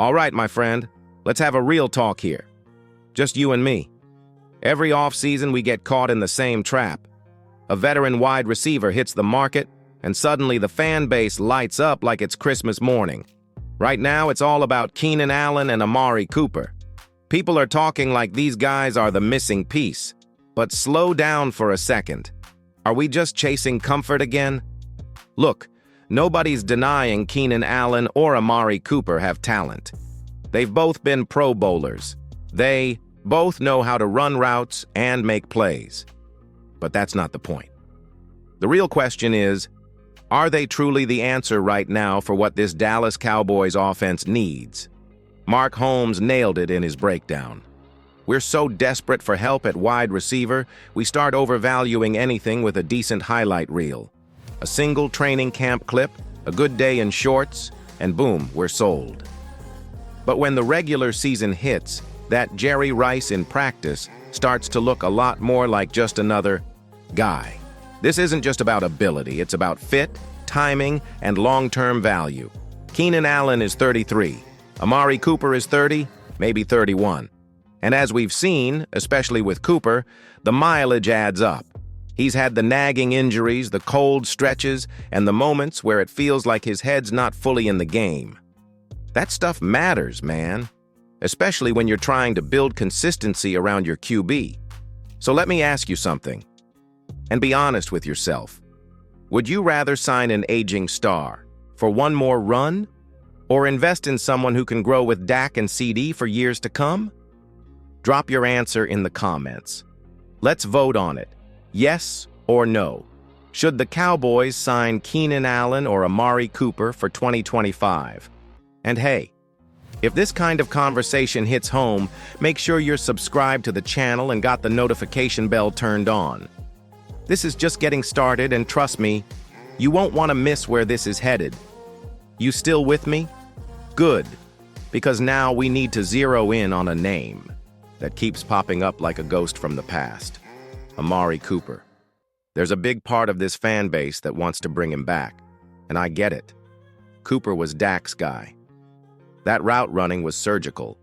All right, my friend, let's have a real talk here. Just you and me. Every offseason, we get caught in the same trap. A veteran wide receiver hits the market, and suddenly the fan base lights up like it's Christmas morning. Right now, it's all about Keenan Allen and Amari Cooper. People are talking like these guys are the missing piece. But slow down for a second. Are we just chasing comfort again? Look, nobody's denying Keenan Allen or Amari Cooper have talent. They've both been Pro Bowlers. They both know how to run routes and make plays. But that's not the point. The real question is, are they truly the answer right now for what this Dallas Cowboys offense needs? Mark Holmes nailed it in his breakdown. We're so desperate for help at wide receiver, we start overvaluing anything with a decent highlight reel. A single training camp clip, a good day in shorts, and boom, we're sold. But when the regular season hits, that Jerry Rice in practice starts to look a lot more like just another guy. This isn't just about ability, it's about fit, timing, and long-term value. Keenan Allen is 33. Amari Cooper is 30, maybe 31. And as we've seen, especially with Cooper, the mileage adds up. He's had the nagging injuries, the cold stretches, and the moments where it feels like his head's not fully in the game. That stuff matters, man, especially when you're trying to build consistency around your QB. So let me ask you something, and be honest with yourself. Would you rather sign an aging star for one more run, or invest in someone who can grow with Dak and ceedee for years to come? Drop your answer in the comments. Let's vote on it. Yes or no? Should the Cowboys sign Keenan Allen or Amari Cooper for 2025? And hey, if this kind of conversation hits home, make sure you're subscribed to the channel and got the notification bell turned on. This is just getting started, and trust me, you won't want to miss where this is headed. You still with me? Good, because now we need to zero in on a name that keeps popping up like a ghost from the past. Amari Cooper. There's a big part of this fan base that wants to bring him back, and I get it. Cooper was Dak's guy. That route running was surgical.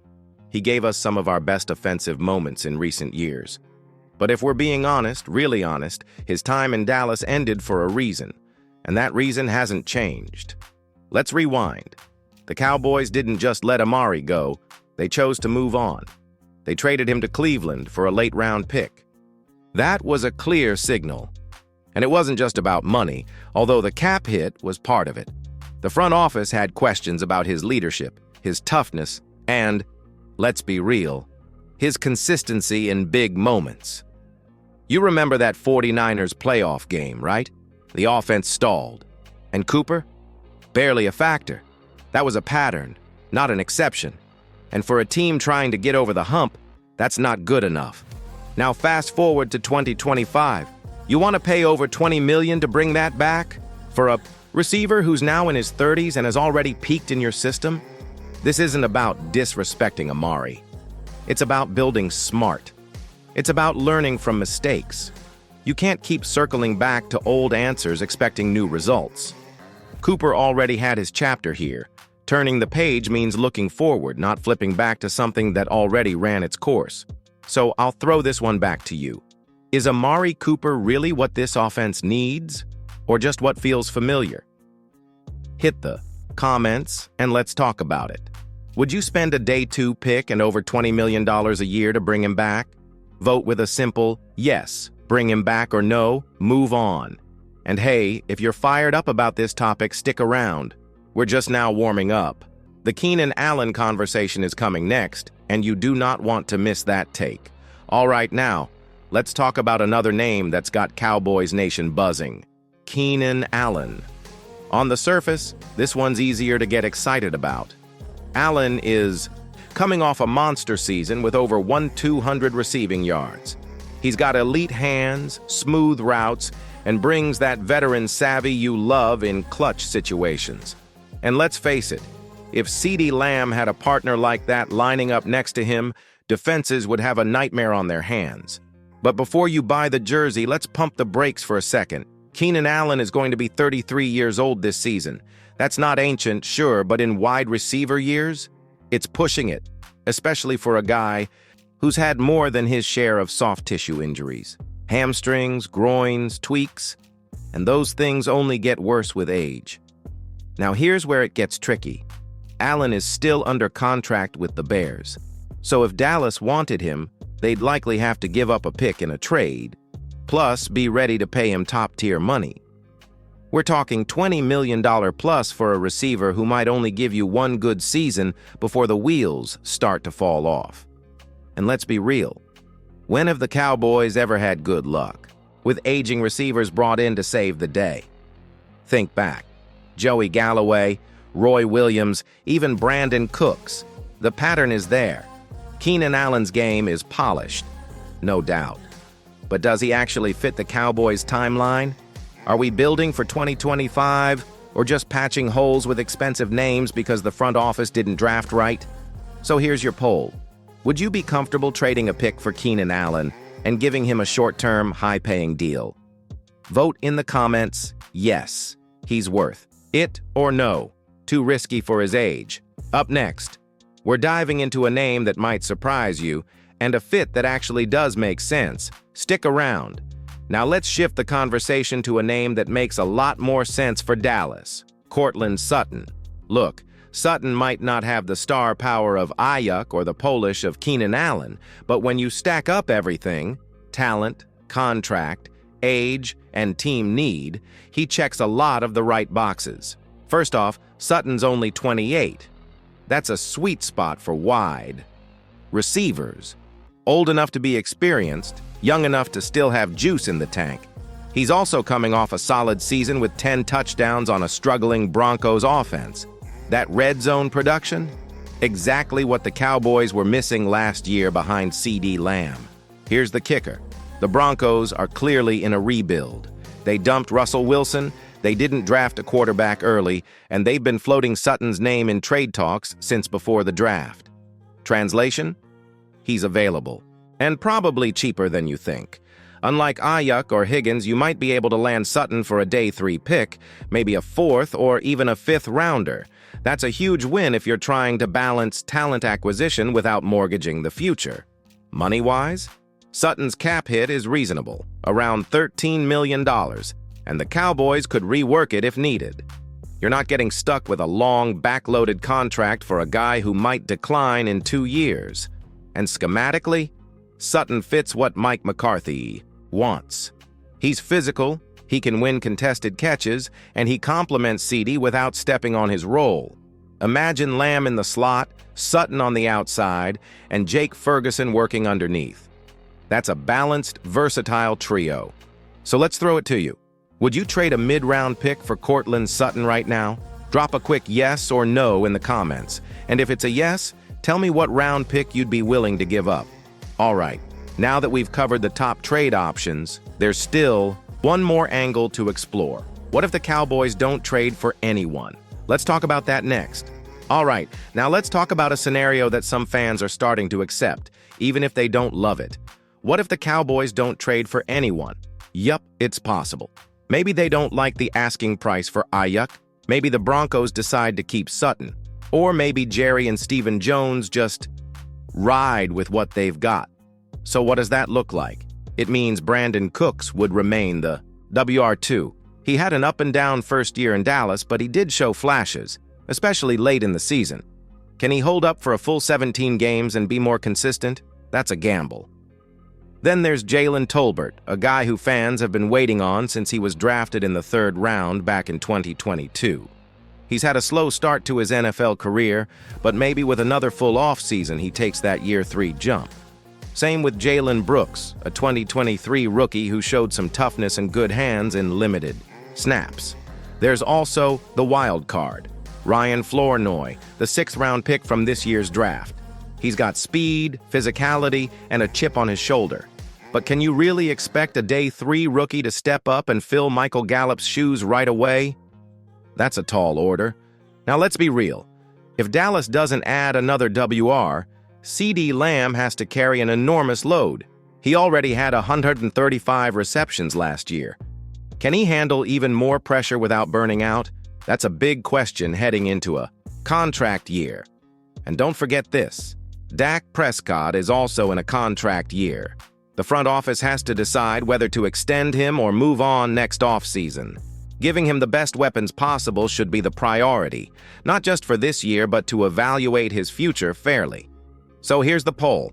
He gave us some of our best offensive moments in recent years. But if we're being honest, really honest, his time in Dallas ended for a reason, and that reason hasn't changed. Let's rewind. The Cowboys didn't just let Amari go, they chose to move on. They traded him to Cleveland for a late-round pick. That was a clear signal. And it wasn't just about money, although the cap hit was part of it. The front office had questions about his leadership, his toughness, and, let's be real, his consistency in big moments. You remember that 49ers playoff game, right? The offense stalled. And Cooper? Barely a factor. That was a pattern, not an exception. And for a team trying to get over the hump, that's not good enough. Now fast forward to 2025. You want to pay over $20 million to bring that back? For a receiver who's now in his 30s and has already peaked in your system? This isn't about disrespecting Amari. It's about building smart. It's about learning from mistakes. You can't keep circling back to old answers expecting new results. Cooper already had his chapter here. Turning the page means looking forward, not flipping back to something that already ran its course. So I'll throw this one back to you. Is Amari Cooper really what this offense needs, or just what feels familiar? Hit the comments and let's talk about it. Would you spend a day 2 pick and over $20 million a year to bring him back? Vote with a simple yes, bring him back, or no, move on. And hey, if you're fired up about this topic, stick around. We're just now warming up. The Keenan Allen conversation is coming next, and you do not want to miss that take. All right, now, let's talk about another name that's got Cowboys Nation buzzing. Keenan Allen. On the surface, this one's easier to get excited about. Allen is coming off a monster season with over 200 receiving yards. He's got elite hands, smooth routes, and brings that veteran savvy you love in clutch situations. And let's face it, if CeeDee Lamb had a partner like that lining up next to him, defenses would have a nightmare on their hands. But before you buy the jersey, let's pump the brakes for a second. Keenan Allen is going to be 33 years old this season. That's not ancient, sure, but in wide receiver years, It's pushing it, especially for a guy who's had more than his share of soft tissue injuries. Hamstrings, groins, tweaks, and those things only get worse with age. Now here's where it gets tricky. Allen is still under contract with the Bears, so if Dallas wanted him, they'd likely have to give up a pick in a trade, plus be ready to pay him top-tier money. We're talking $20 million plus for a receiver who might only give you one good season before the wheels start to fall off. And let's be real, when have the Cowboys ever had good luck, with aging receivers brought in to save the day? Think back. Joey Galloway, Roy Williams, even Brandon Cooks. The pattern is there. Keenan Allen's game is polished, no doubt. But does he actually fit the Cowboys' timeline? Are we building for 2025, or just patching holes with expensive names because the front office didn't draft right? So here's your poll. Would you be comfortable trading a pick for Keenan Allen and giving him a short-term, high-paying deal? Vote in the comments, yes, he's worth it, or no, too risky for his age. Up next, we're diving into a name that might surprise you and a fit that actually does make sense. Stick around. Now let's shift the conversation to a name that makes a lot more sense for Dallas, Courtland Sutton. Look, Sutton might not have the star power of Ayuk or the polish of Keenan Allen, but when you stack up everything, talent, contract, age, and team need, he checks a lot of the right boxes. First off, Sutton's only 28. That's a sweet spot for wide receivers. Old enough to be experienced, young enough to still have juice in the tank. He's also coming off a solid season with 10 touchdowns on a struggling Broncos offense. That red zone production? Exactly what the Cowboys were missing last year behind CeeDee Lamb. Here's the kicker. The Broncos are clearly in a rebuild. They dumped Russell Wilson, they didn't draft a quarterback early, and they've been floating Sutton's name in trade talks since before the draft. Translation? He's available, and probably cheaper than you think. Unlike Ayuk or Higgins, you might be able to land Sutton for a day 3 pick, maybe a 4th or even a 5th rounder. That's a huge win if you're trying to balance talent acquisition without mortgaging the future. Money-wise, Sutton's cap hit is reasonable, around $13 million, and the Cowboys could rework it if needed. You're not getting stuck with a long, backloaded contract for a guy who might decline in 2 years. And schematically, Sutton fits what Mike McCarthy wants. He's physical, he can win contested catches, and he complements CeeDee without stepping on his role. Imagine Lamb in the slot, Sutton on the outside, and Jake Ferguson working underneath. That's a balanced, versatile trio. So let's throw it to you. Would you trade a mid-round pick for Courtland Sutton right now? Drop a quick yes or no in the comments. And if it's a yes, tell me what round pick you'd be willing to give up. All right, now that we've covered the top trade options, there's still one more angle to explore. What if the Cowboys don't trade for anyone? Let's talk about that next. All right, now let's talk about a scenario that some fans are starting to accept, even if they don't love it. What if the Cowboys don't trade for anyone? Yup, it's possible. Maybe they don't like the asking price for Ayuk. Maybe the Broncos decide to keep Sutton. Or maybe Jerry and Stephen Jones just ride with what they've got. So what does that look like? It means Brandon Cooks would remain the WR2. He had an up-and-down first year in Dallas, but he did show flashes, especially late in the season. Can he hold up for a full 17 games and be more consistent? That's a gamble. Then there's Jalen Tolbert, a guy who fans have been waiting on since he was drafted in the 3rd round back in 2022. He's had a slow start to his NFL career, but maybe with another full offseason he takes that year 3 jump. Same with Jalen Brooks, a 2023 rookie who showed some toughness and good hands in limited snaps. There's also the wild card, Ryan Flournoy, the 6th-round pick from this year's draft. He's got speed, physicality, and a chip on his shoulder. But can you really expect a day 3 rookie to step up and fill Michael Gallup's shoes right away? That's a tall order. Now let's be real. If Dallas doesn't add another WR, CeeDee Lamb has to carry an enormous load. He already had 135 receptions last year. Can he handle even more pressure without burning out? That's a big question heading into a contract year. And don't forget this. Dak Prescott is also in a contract year. The front office has to decide whether to extend him or move on next offseason. Giving him the best weapons possible should be the priority, not just for this year, but to evaluate his future fairly. So here's the poll.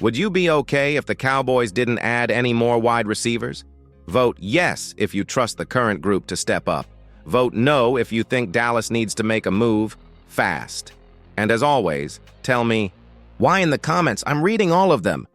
Would you be okay if the Cowboys didn't add any more wide receivers? Vote yes if you trust the current group to step up. Vote no if you think Dallas needs to make a move fast. And as always, tell me why in the comments. I'm reading all of them.